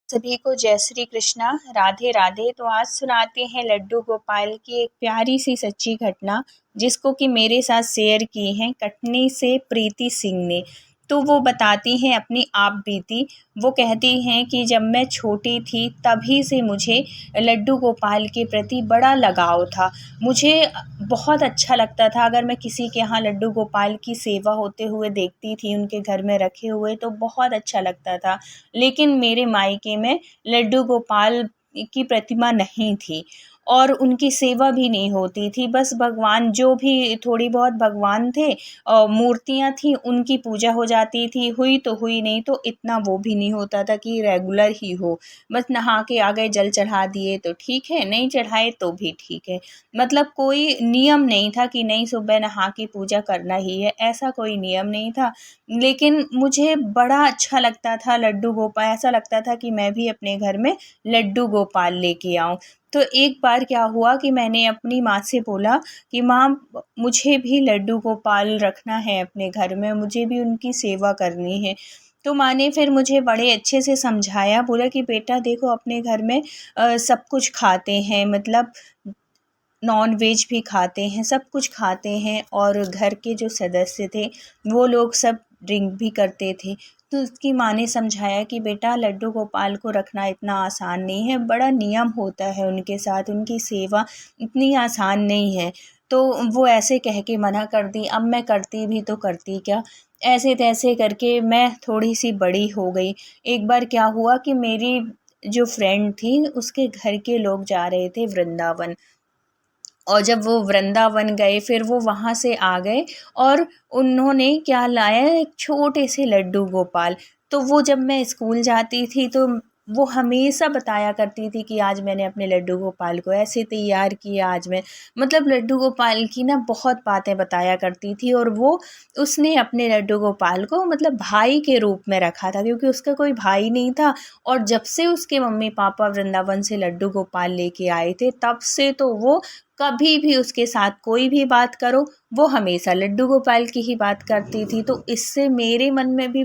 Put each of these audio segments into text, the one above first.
सभी को जय श्री कृष्णा, राधे राधे। तो आज सुनाते हैं लड्डू गोपाल की एक प्यारी सी सच्ची घटना, जिसको कि मेरे साथ शेयर की है कटनी से प्रीति सिंह ने। तो वो बताती हैं अपनी आप बीती। वो कहती हैं कि जब मैं छोटी थी तभी से मुझे लड्डू गोपाल के प्रति बड़ा लगाव था। मुझे बहुत अच्छा लगता था अगर मैं किसी के यहाँ लड्डू गोपाल की सेवा होते हुए देखती थी, उनके घर में रखे हुए, तो बहुत अच्छा लगता था। लेकिन मेरे मायके में लड्डू गोपाल की प्रतिमा नहीं थी और उनकी सेवा भी नहीं होती थी। बस भगवान जो भी थोड़ी बहुत भगवान थे, मूर्तियाँ थी, उनकी पूजा हो जाती थी। हुई तो हुई, नहीं तो इतना वो भी नहीं होता था कि रेगुलर ही हो। बस नहा के आ गए, जल चढ़ा दिए तो ठीक है, नहीं चढ़ाए तो भी ठीक है। मतलब कोई नियम नहीं था कि नहीं सुबह नहा के पूजा करना ही है, ऐसा कोई नियम नहीं था। लेकिन मुझे बड़ा अच्छा लगता था लड्डू गोपाल, ऐसा लगता था कि मैं भी अपने घर में लड्डू गोपाल लेके आऊँ। तो एक बार क्या हुआ कि मैंने अपनी माँ से बोला कि माँ, मुझे भी लड्डू गोपाल रखना है अपने घर में, मुझे भी उनकी सेवा करनी है। तो माँ ने फिर मुझे बड़े अच्छे से समझाया, बोला कि बेटा देखो, अपने घर में सब कुछ खाते हैं, मतलब नॉन वेज भी खाते हैं, सब कुछ खाते हैं, और घर के जो सदस्य थे वो लोग सब ड्रिंक भी करते थे। तो उसकी माँ ने समझाया कि बेटा, लड्डू गोपाल को रखना इतना आसान नहीं है, बड़ा नियम होता है उनके साथ, उनकी सेवा इतनी आसान नहीं है। तो वो ऐसे कह के मना कर दी। अब मैं करती भी तो करती क्या, ऐसे तैसे करके मैं थोड़ी सी बड़ी हो गई। एक बार क्या हुआ कि मेरी जो फ्रेंड थी, उसके घर के लोग जा रहे थे वृंदावन, और जब वो वृंदावन गए फिर वो वहाँ से आ गए, और उन्होंने क्या लाया, एक छोटे से लड्डू गोपाल। तो वो जब मैं स्कूल जाती थी तो वो हमेशा बताया करती थी कि आज मैंने अपने लड्डू गोपाल को ऐसे तैयार किया, आज मैं, मतलब लड्डू गोपाल की ना बहुत बातें बताया करती थी। और वो, उसने अपने लड्डू गोपाल को मतलब भाई के रूप में रखा था, क्योंकि उसका कोई भाई नहीं था। और जब से उसके मम्मी पापा वृंदावन से लड्डू गोपाल लेके आए थे, तब से तो वो कभी भी उसके साथ कोई भी बात करो, वो हमेशा लड्डू गोपाल की ही बात करती थी। तो इससे मेरे मन में भी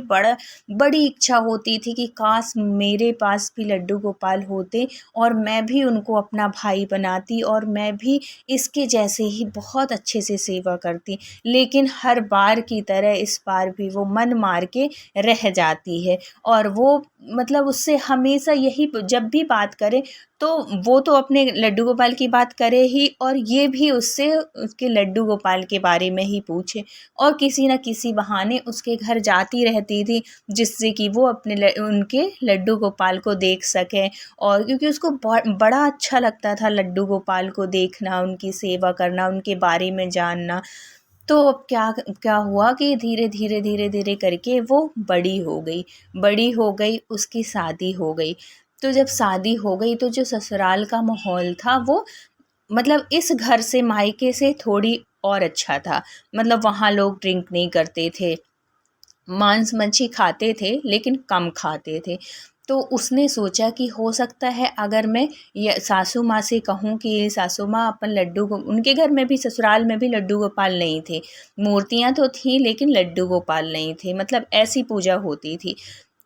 बड़ी इच्छा होती थी कि काश मेरे पास भी लड्डू गोपाल होते, और मैं भी उनको अपना भाई बनाती, और मैं भी इसके जैसे ही बहुत अच्छे से सेवा करती। लेकिन हर बार की तरह इस बार भी वो मन मार के रह जाती है। और वो मतलब उससे हमेशा यही, जब भी बात करे तो वो तो अपने लड्डू गोपाल की बात करे ही, और ये भी उससे उसके लड्डू गोपाल के बारे में ही पूछे, और किसी न किसी बहाने उसके घर जाती रहती थी, जिससे कि वो अपने उनके लड्डू गोपाल को देख सके। और क्योंकि उसको बड़ा अच्छा लगता था लड्डू गोपाल को देखना, उनकी सेवा करना, उनके बारे में जानना। तो अब क्या क्या हुआ कि धीरे धीरे धीरे धीरे करके वो बड़ी हो गई, बड़ी हो गई, उसकी शादी हो गई। तो जब शादी हो गई तो जो ससुराल का माहौल था वो, मतलब इस घर से, मायके से थोड़ी और अच्छा था। मतलब वहाँ लोग ड्रिंक नहीं करते थे, मांस मच्छी खाते थे लेकिन कम खाते थे। तो उसने सोचा कि हो सकता है अगर मैं ये सासू माँ से कहूँ कि सासू माँ, अपन लड्डू को, उनके घर में भी, ससुराल में भी लड्डू गोपाल नहीं थे, मूर्तियाँ तो थी लेकिन लड्डू गोपाल नहीं थे, मतलब ऐसी पूजा होती थी।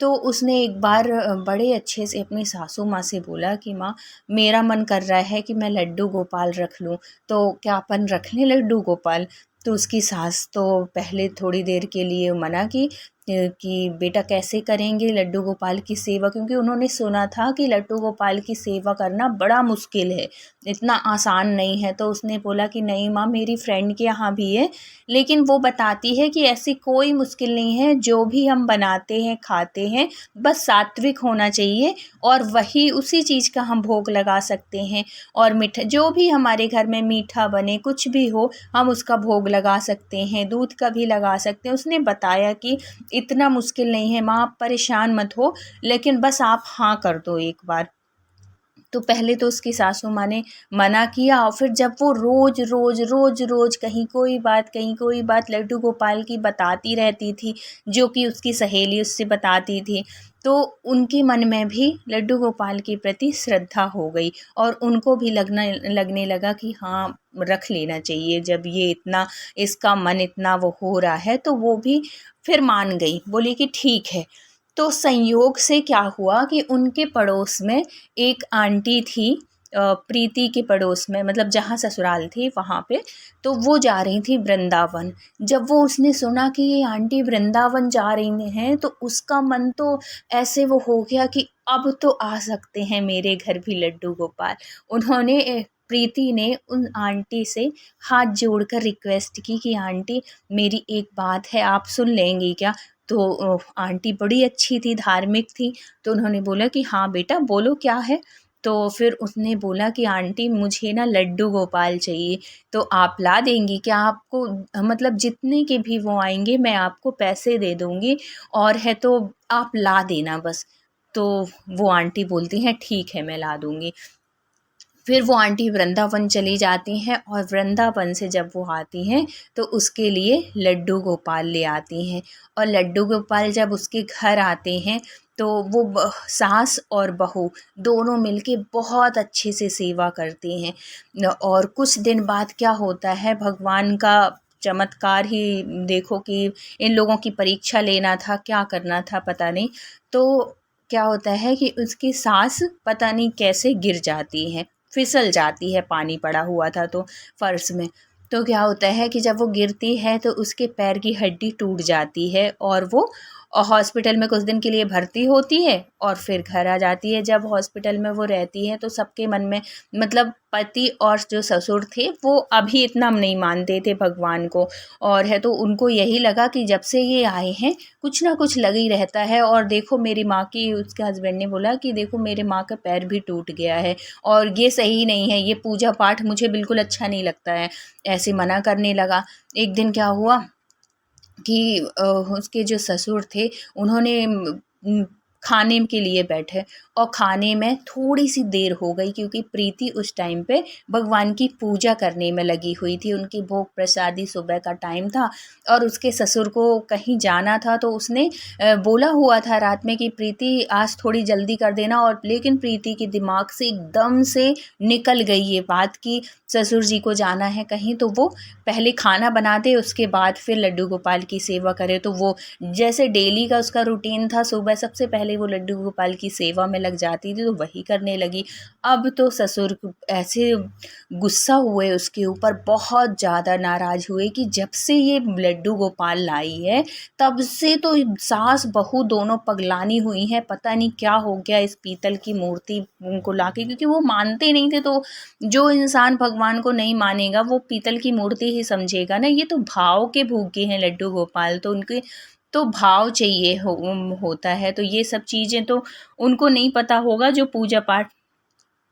तो उसने एक बार बड़े अच्छे से अपनी सासू माँ से बोला कि माँ, मेरा मन कर रहा है कि मैं लड्डू गोपाल रख लूँ, तो क्या अपन रख लें लड्डू गोपाल। तो उसकी सास तो पहले थोड़ी देर के लिए मना की कि बेटा कैसे करेंगे लड्डू गोपाल की सेवा, क्योंकि उन्होंने सुना था कि लड्डू गोपाल की सेवा करना बड़ा मुश्किल है, इतना आसान नहीं है। तो उसने बोला कि नहीं माँ, मेरी फ्रेंड के यहाँ भी है, लेकिन वो बताती है कि ऐसी कोई मुश्किल नहीं है, जो भी हम बनाते हैं खाते हैं बस सात्विक होना चाहिए, और वही उसी चीज़ का हम भोग लगा सकते हैं। और मीठा, जो भी हमारे घर में मीठा बने, कुछ भी हो, हम उसका भोग लगा सकते हैं, दूध का भी लगा सकते हैं। उसने बताया कि इतना मुश्किल नहीं है माँ, आप परेशान मत हो, लेकिन बस आप हाँ कर दो एक बार। तो पहले तो उसकी सासू माँ ने मना किया, और फिर जब वो रोज रोज रोज रोज कहीं कोई बात, कहीं कोई बात लड्डू गोपाल की बताती रहती थी, जो कि उसकी सहेली उससे बताती थी, तो उनके मन में भी लड्डू गोपाल के प्रति श्रद्धा हो गई, और उनको भी लगने लगा कि हाँ, रख लेना चाहिए। जब ये इतना, इसका मन इतना वो हो रहा है, तो वो भी फिर मान गई, बोली कि ठीक है। तो संयोग से क्या हुआ कि उनके पड़ोस में एक आंटी थी, प्रीति के पड़ोस में, मतलब जहाँ ससुराल थी वहाँ पे। तो वो जा रही थी वृंदावन। जब वो उसने सुना कि ये आंटी वृंदावन जा रही हैं तो उसका मन तो ऐसे वो हो गया कि अब तो आ सकते हैं मेरे घर भी लड्डू गोपाल। उन्होंने प्रीति ने उन आंटी से हाथ जोड़कर रिक्वेस्ट की कि आंटी मेरी एक बात है, आप सुन लेंगी क्या? तो आंटी बड़ी अच्छी थी, धार्मिक थी, तो उन्होंने बोला कि हाँ बेटा बोलो क्या है। तो फिर उसने बोला कि आंटी मुझे ना लड्डू गोपाल चाहिए, तो आप ला देंगी क्या? आपको मतलब जितने के भी वो आएंगे मैं आपको पैसे दे दूँगी, और है तो आप ला देना बस। तो वो आंटी बोलती हैं ठीक है मैं ला दूँगी। फिर वो आंटी वृंदावन चली जाती हैं, और वृंदावन से जब वो आती हैं तो उसके लिए लड्डू गोपाल ले आती हैं। और लड्डू गोपाल जब उसके घर आते हैं तो वो सास और बहू दोनों मिलके बहुत अच्छे से सेवा करती हैं। और कुछ दिन बाद क्या होता है, भगवान का चमत्कार ही देखो कि इन लोगों की परीक्षा लेना था, क्या करना था पता नहीं। तो क्या होता है कि उसकी सास पता नहीं कैसे गिर जाती है, फिसल जाती है, पानी पड़ा हुआ था तो फर्श में। तो क्या होता है कि जब वो गिरती है तो उसके पैर की हड्डी टूट जाती है, और वो हॉस्पिटल में कुछ दिन के लिए भर्ती होती है और फिर घर आ जाती है। जब हॉस्पिटल में वो रहती है तो सबके मन में, मतलब पति और जो ससुर थे वो अभी इतना नहीं मानते थे भगवान को, और है तो उनको यही लगा कि जब से ये आए हैं कुछ ना कुछ लग ही रहता है। और देखो मेरी माँ की, उसके हस्बैंड ने बोला कि देखो मेरे माँ का पैर भी टूट गया है और ये सही नहीं है, ये पूजा पाठ मुझे बिल्कुल अच्छा नहीं लगता है, ऐसे मना करने लगा। एक दिन क्या हुआ कि उसके जो ससुर थे उन्होंने खाने के लिए बैठे, और खाने में थोड़ी सी देर हो गई क्योंकि प्रीति उस टाइम पे भगवान की पूजा करने में लगी हुई थी। उनकी भोग प्रसादी सुबह का टाइम था और उसके ससुर को कहीं जाना था, तो उसने बोला हुआ था रात में कि प्रीति आज थोड़ी जल्दी कर देना, और लेकिन प्रीति के दिमाग से एकदम से निकल गई ये बात कि ससुर जी को जाना है कहीं, तो वो पहले खाना बना दे उसके बाद फिर लड्डू गोपाल की सेवा करे। तो वो जैसे डेली का उसका रूटीन था, सुबह सबसे पहले वो लड्डू गोपाल की सेवा में लग जाती थी, तो वही करने लगी। अब तो ससुर ऐसे गुस्सा हुए उसके ऊपर, बहुत ज़्यादा नाराज़ हुए कि जब से ये लड्डू गोपाल लाई है तब से तो सास बहू दोनों पगलानी हुई हैं, पता नहीं क्या हो गया इस पीतल की मूर्ति उनको लाके, क्योंकि वो मानते नहीं थे। तो जो इंसान भगवान को नहीं मानेगा वो पीतल की मूर्ति ही समझेगा ना। ये तो भाव के भूखे हैं लड्डू गोपाल, तो उनके तो भाव चाहिए होता है। तो ये सब चीज़ें तो उनको नहीं पता होगा जो पूजा पाठ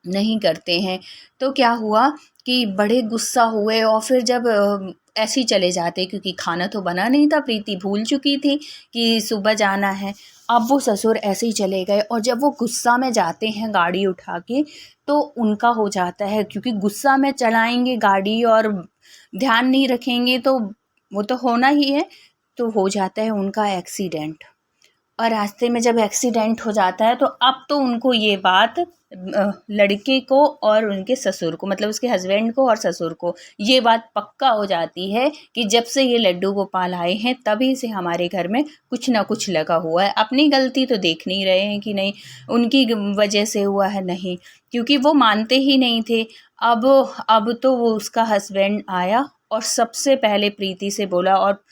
नहीं करते हैं। तो क्या हुआ कि बड़े गुस्सा हुए, और फिर जब ऐसे ही चले जाते क्योंकि खाना तो बना नहीं था, प्रीति भूल चुकी थी कि सुबह जाना है। अब वो ससुर ऐसे ही चले गए, और जब वो गुस्सा में जाते हैं गाड़ी उठा के तो उनका हो जाता है, क्योंकि गुस्सा में चलाएंगे गाड़ी और ध्यान नहीं रखेंगे तो वो तो होना ही है। तो हो जाता है उनका एक्सीडेंट, और रास्ते में जब एक्सीडेंट हो जाता है तो अब तो उनको ये बात लड़के को और उनके ससुर को, मतलब उसके हस्बैंड को और ससुर को ये बात पक्का हो जाती है कि जब से ये लड्डू गोपाल आए हैं तभी से हमारे घर में कुछ ना कुछ लगा हुआ है। अपनी गलती तो देख नहीं रहे हैं कि नहीं उनकी वजह से हुआ है, नहीं, क्योंकि वो मानते ही नहीं थे। अब तो वो उसका हस्बैंड आया और सबसे पहले प्रीति से बोला, और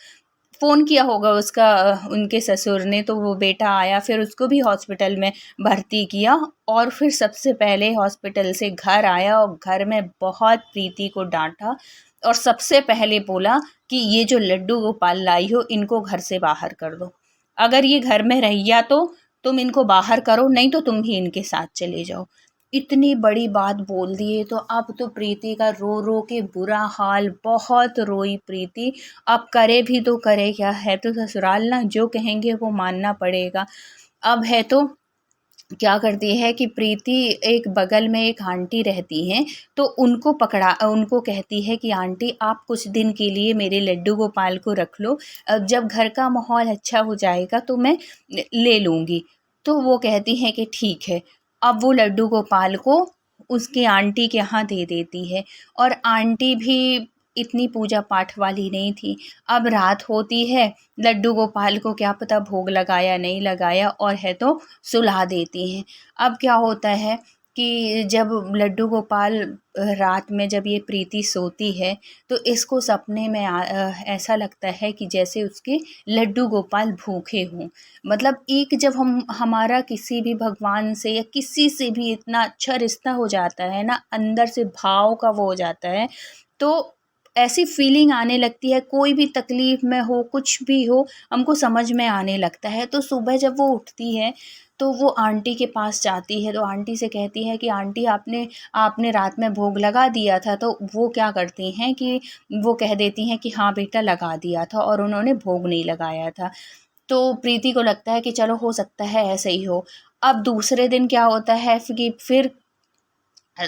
फ़ोन किया होगा उसका उनके ससुर ने, तो वो बेटा आया, फिर उसको भी हॉस्पिटल में भर्ती किया, और फिर सबसे पहले हॉस्पिटल से घर आया और घर में बहुत प्रीति को डांटा, और सबसे पहले बोला कि ये जो लड्डू गोपाल लाई हो इनको घर से बाहर कर दो। अगर ये घर में रहिया तो तुम इनको बाहर करो, नहीं तो तुम भी इनके साथ चले जाओ। इतनी बड़ी बात बोल दिए तो अब तो प्रीति का रो रो के बुरा हाल, बहुत रोई प्रीति। अब करे भी तो करे क्या, है तो ससुराल ना, जो कहेंगे वो मानना पड़ेगा। अब है तो क्या करती है कि प्रीति एक बगल में एक आंटी रहती हैं, तो उनको कहती है कि आंटी आप कुछ दिन के लिए मेरे लड्डू गोपाल को रख लो, अब जब घर का माहौल अच्छा हो जाएगा तो मैं ले लूँगी। तो वो कहती हैं कि ठीक है। अब वो लड्डू गोपाल को उसकी आंटी के यहाँ दे देती है, और आंटी भी इतनी पूजा पाठ वाली नहीं थी। अब रात होती है, लड्डू गोपाल को क्या पता भोग लगाया नहीं लगाया, और है तो सुला देती हैं। अब क्या होता है कि जब लड्डू गोपाल रात में जब ये प्रीति सोती है तो इसको सपने में ऐसा लगता है कि जैसे उसके लड्डू गोपाल भूखे हों। मतलब एक जब हम हमारा किसी भी भगवान से या किसी से भी इतना अच्छा रिश्ता हो जाता है ना, अंदर से भाव का वो हो जाता है, तो ऐसी फीलिंग आने लगती है। कोई भी तकलीफ़ में हो, कुछ भी हो, हमको समझ में आने लगता है। तो सुबह जब वो उठती है तो वो आंटी के पास जाती है, तो आंटी से कहती है कि आंटी आपने आपने रात में भोग लगा दिया था। तो वो क्या करती हैं कि वो कह देती हैं कि हाँ बेटा लगा दिया था, और उन्होंने भोग नहीं लगाया था। तो प्रीति को लगता है कि चलो हो सकता है ऐसे ही हो। अब दूसरे दिन क्या होता है कि फिर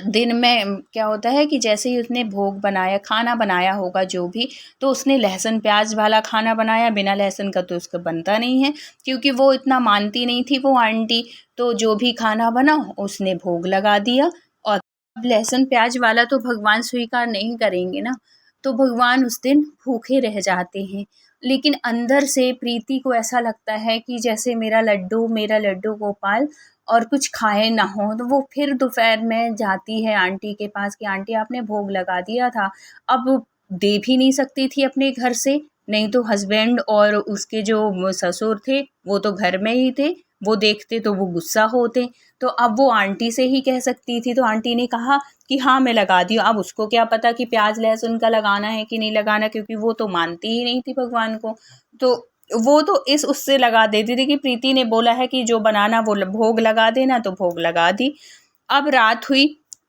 दिन में क्या होता है कि जैसे ही उसने भोग बनाया, खाना बनाया होगा जो भी, तो उसने लहसुन प्याज वाला खाना बनाया। बिना लहसुन का तो उसका बनता नहीं है, क्योंकि वो इतना मानती नहीं थी वो आंटी। तो जो भी खाना बना उसने भोग लगा दिया। और अब लहसुन प्याज वाला तो भगवान स्वीकार नहीं करेंगे ना, तो भगवान उस दिन भूखे रह जाते हैं। लेकिन अंदर से प्रीति को ऐसा लगता है कि जैसे मेरा लड्डू गोपाल और कुछ खाए ना हो। तो वो फिर दोपहर में जाती है आंटी के पास कि आंटी आपने भोग लगा दिया था। अब दे भी नहीं सकती थी अपने घर से, नहीं तो हस्बैंड और उसके जो ससुर थे वो तो घर में ही थे, वो देखते तो वो गुस्सा होते। तो अब वो आंटी से ही कह सकती थी, तो आंटी ने कहा कि हाँ मैं लगा दी हूँ। अब उसको क्या पता कि प्याज लहसुन का लगाना है कि नहीं लगाना, क्योंकि वो तो मानती ही नहीं थी भगवान को। तो वो तो इस उससे लगा देती थी कि प्रीति ने बोला है कि जो बनाना वो भोग लगा देना, तो भोग लगा दी। अब रात हुई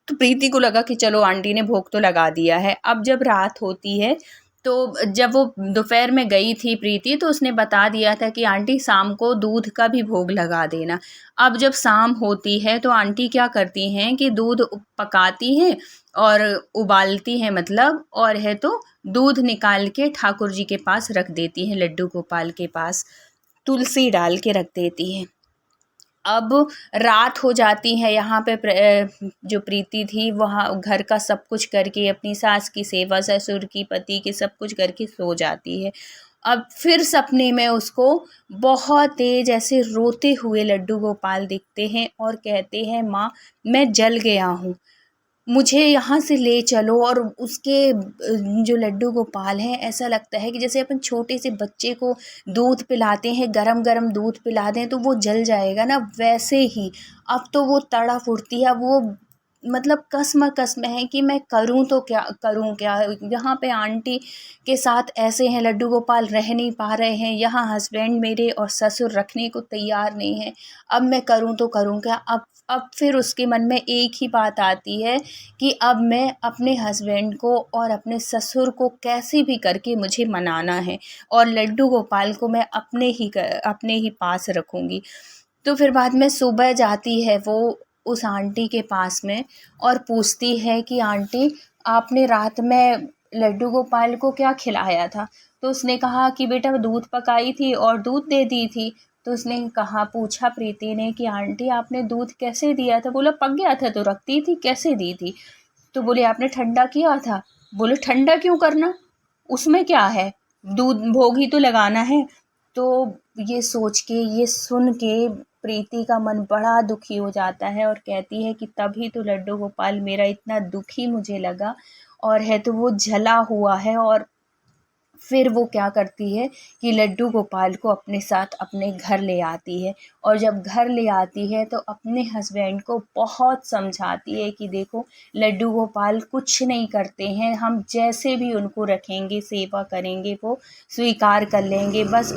तो प्रीति को लगा कि चलो आंटी ने भोग तो लगा दिया है। अब जब रात होती है तो जब वो दोपहर में गई थी प्रीति, तो उसने बता दिया था कि आंटी शाम को दूध का भी भोग लगा देना। अब जब शाम होती है तो आंटी क्या करती हैं कि दूध पकाती हैं और उबालती हैं, मतलब, और है तो दूध निकाल के ठाकुर जी के पास रख देती हैं, लड्डू गोपाल के पास तुलसी डाल के रख देती हैं। अब रात हो जाती है, यहाँ पे जो प्रीति थी वहाँ घर का सब कुछ करके, अपनी सास की सेवा, ससुर की, पति की, सब कुछ करके सो जाती है। अब फिर सपने में उसको बहुत तेज ऐसे रोते हुए लड्डू गोपाल दिखते हैं और कहते हैं माँ मैं जल गया हूँ, मुझे यहाँ से ले चलो। और उसके जो लड्डू गोपाल हैं, ऐसा लगता है कि जैसे अपन छोटे से बच्चे को दूध पिलाते हैं, गरम गरम दूध पिला दें तो वो जल जाएगा ना, वैसे ही अब तो वो तड़फ उठती है। अब वो मतलब कसम है कि मैं करूँ तो क्या करूँ क्या। यहाँ पे आंटी के साथ ऐसे हैं, लड्डू गोपाल रह नहीं पा रहे हैं, यहाँ हस्बैंड मेरे और ससुर रखने को तैयार नहीं है, अब मैं करूँ तो करूँ क्या। अब फिर उसके मन में एक ही बात आती है कि अब मैं अपने हस्बैंड को और अपने ससुर को कैसे भी करके मुझे मनाना है, और लड्डू गोपाल को मैं अपने ही पास रखूँगी। तो फिर बाद में सुबह जाती है वो उस आंटी के पास में और पूछती है कि आंटी आपने रात में लड्डू गोपाल को क्या खिलाया था। तो उसने कहा कि बेटा दूध पकाई थी और दूध दे दी थी। तो उसने कहा, पूछा प्रीति ने कि आंटी आपने दूध कैसे दिया था। बोला पक गया था तो रखती थी, कैसे दी थी। तो बोले आपने ठंडा किया था। बोले ठंडा क्यों करना, उसमें क्या है, दूध भोग ही तो लगाना है। तो ये सोच के, ये सुन के प्रीति का मन बड़ा दुखी हो जाता है और कहती है कि तभी तो लड्डू गोपाल मेरा इतना दुखी मुझे लगा, और है तो वो जला हुआ है। और फिर वो क्या करती है कि लड्डू गोपाल को अपने साथ अपने घर ले आती है, और जब घर ले आती है तो अपने हस्बैंड को बहुत समझाती है कि देखो लड्डू गोपाल कुछ नहीं करते हैं, हम जैसे भी उनको रखेंगे, सेवा करेंगे, वो स्वीकार कर लेंगे। बस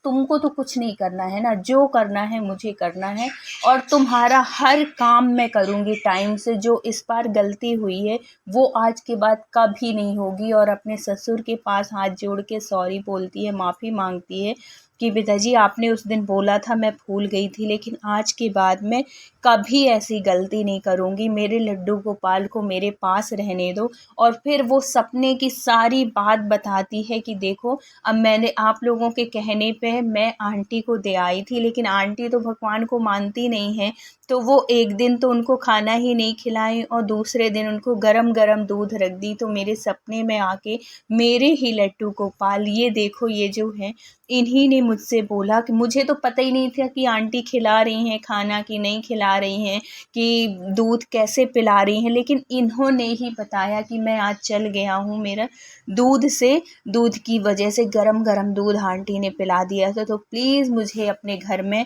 तुमको तो कुछ नहीं करना है ना, जो करना है मुझे करना है, और तुम्हारा हर काम मैं करूँगी टाइम से। जो इस बार गलती हुई है वो आज के बाद कभी नहीं होगी। और अपने ससुर के पास हाथ जोड़ के सॉरी बोलती है, माफ़ी मांगती है कि पिताजी आपने उस दिन बोला था, मैं भूल गई थी, लेकिन आज के बाद मैं कभी ऐसी गलती नहीं करूँगी, मेरे लड्डू गोपाल को मेरे पास रहने दो। और फिर वो सपने की सारी बात बताती है कि देखो अब मैंने आप लोगों के कहने पे मैं आंटी को दे आई थी, लेकिन आंटी तो भगवान को मानती नहीं है, तो वो एक दिन तो उनको खाना ही नहीं खिलाई और दूसरे दिन उनको गरम गरम दूध रख दी। तो मेरे सपने में आके मेरे ही लड्डू गोपाल, ये देखो ये जो है, इन्हीं ने मुझसे बोला कि मुझे तो पता ही नहीं था कि आंटी खिला रही हैं खाना कि नहीं खिला रही हैं, कि दूध कैसे पिला रही हैं, लेकिन इन्होंने ही बताया कि मैं आज चल गया हूँ, मेरा दूध की वजह से गरम गरम दूध आंटी ने पिला दिया था। तो प्लीज़ मुझे अपने घर में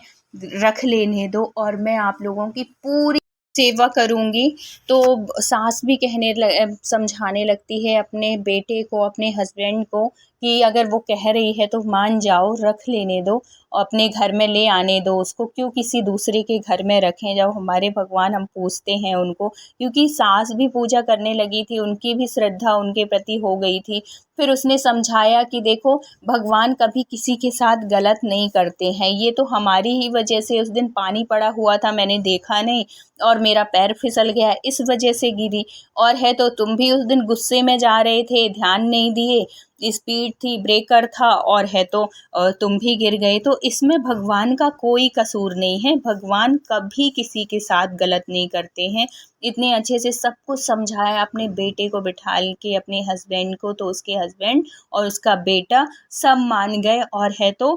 रख लेने दो और मैं आप लोगों की पूरी सेवा करूँगी। तो सास भी समझाने लगती है अपने बेटे को, अपने हस्बैंड को, कि अगर वो कह रही है तो मान जाओ, रख लेने दो, अपने घर में ले आने दो उसको, क्यों किसी दूसरे के घर में रखें जब हमारे भगवान हम पूजते हैं उनको। क्योंकि सास भी पूजा करने लगी थी, उनकी भी श्रद्धा उनके प्रति हो गई थी। फिर उसने समझाया कि देखो, भगवान कभी किसी के साथ गलत नहीं करते हैं, ये तो हमारी ही वजह से, उस दिन पानी पड़ा हुआ था मैंने देखा नहीं और मेरा पैर फिसल गया, इस वजह से गिरी। और है तो तुम भी उस दिन गुस्से में जा रहे थे, ध्यान नहीं दिए, स्पीड थी, ब्रेकर था, और है तो तुम भी गिर गए। तो इसमें भगवान का कोई कसूर नहीं है, भगवान कभी किसी के साथ गलत नहीं करते हैं। इतने अच्छे से सब कुछ समझाया अपने बेटे को बिठाल के, अपने हस्बैंड को, तो उसके हस्बैंड और उसका बेटा सब मान गए। और है तो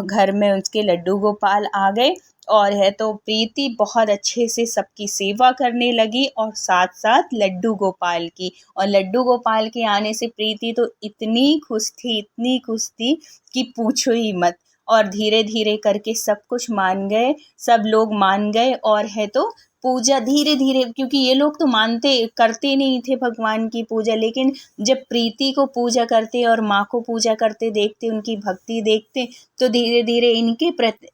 घर में उसके लड्डू गोपाल आ गए। और है तो प्रीति बहुत अच्छे से सबकी सेवा करने लगी और साथ साथ लड्डू गोपाल की। और लड्डू गोपाल के आने से प्रीति तो इतनी खुश थी, इतनी खुश थी कि पूछो ही मत। और धीरे धीरे करके सब कुछ मान गए, सब लोग मान गए। और है तो पूजा धीरे धीरे, क्योंकि ये लोग तो करते नहीं थे भगवान की पूजा, लेकिन जब प्रीति को पूजा करते और माँ को पूजा करते देखते, उनकी भक्ति देखते, तो धीरे धीरे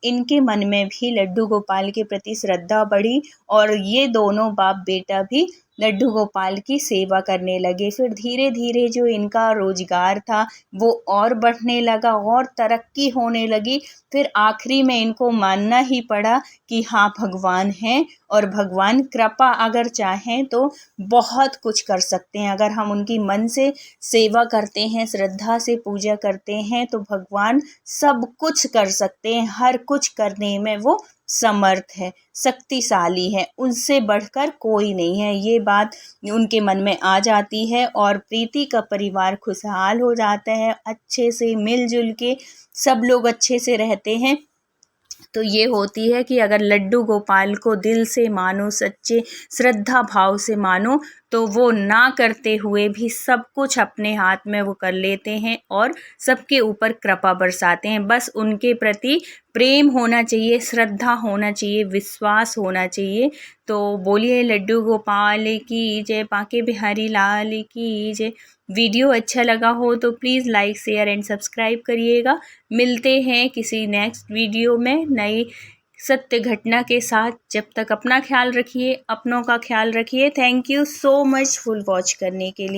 इनके मन में भी लड्डू गोपाल के प्रति श्रद्धा बढ़ी और ये दोनों बाप बेटा भी लड्डू गोपाल की सेवा करने लगे। फिर धीरे धीरे जो इनका रोजगार था वो और बढ़ने लगा और तरक्की होने लगी। फिर आखिरी में इनको मानना ही पड़ा कि हाँ, भगवान हैं और भगवान कृपा अगर चाहें तो बहुत कुछ कर सकते हैं। अगर हम उनकी मन से सेवा करते हैं, श्रद्धा से पूजा करते हैं, तो भगवान सब कुछ कर सकते हैं, हर कुछ करने में वो समर्थ है, शक्तिशाली है, उनसे बढ़कर कोई नहीं है। ये बात उनके मन में आ जाती है और प्रीति का परिवार खुशहाल हो जाता है, अच्छे से मिलजुल के सब लोग अच्छे से रहते हैं। तो ये होती है कि अगर लड्डू गोपाल को दिल से मानो, सच्चे श्रद्धा भाव से मानो, तो वो ना करते हुए भी सब कुछ अपने हाथ में वो कर लेते हैं और सबके ऊपर कृपा बरसाते हैं। बस उनके प्रति प्रेम होना चाहिए, श्रद्धा होना चाहिए, विश्वास होना चाहिए। तो बोलिए लड्डू गोपाल की जय, बांके बिहारी लाल की जय। वीडियो अच्छा लगा हो तो please like, share and subscribe करिएगा। मिलते हैं किसी नेक्स्ट वीडियो में नई सत्य घटना के साथ। जब तक अपना ख्याल रखिए, अपनों का ख्याल रखिए। Thank you so much full watch करने के लिए।